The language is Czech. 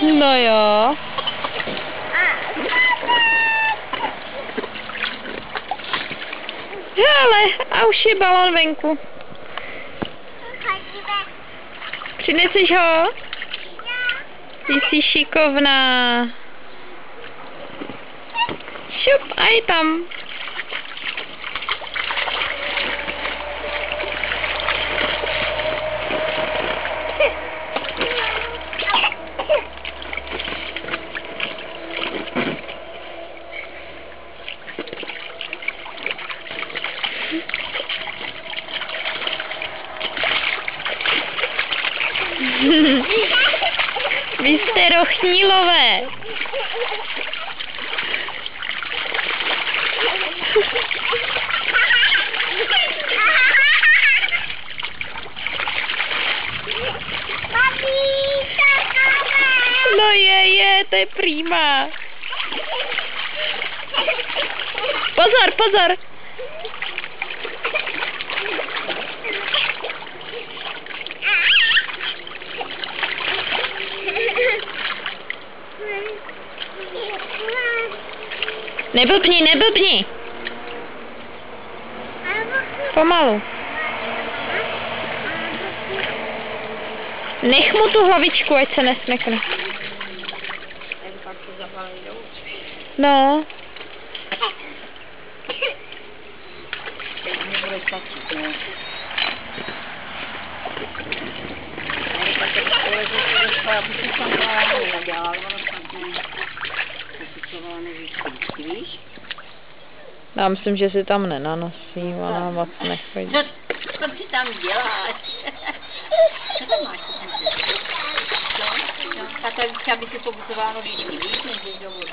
No jo. Hele, a už je balon venku. Přineseš ho? Ty jsi šikovná. Šup, a je tam. Vy jste rochnilové. No je, to je prima. Pozor, pozor. Neblbni, neblbni. Pomalu. Nech mu tu hlavičku, ať se nesmekne. No. Já myslím, že si tam nenanosí, ona moc nechodí. Co ty tam děláš? Co tam máš? Tato by si pobuzovala vždycky víc, než je do vody.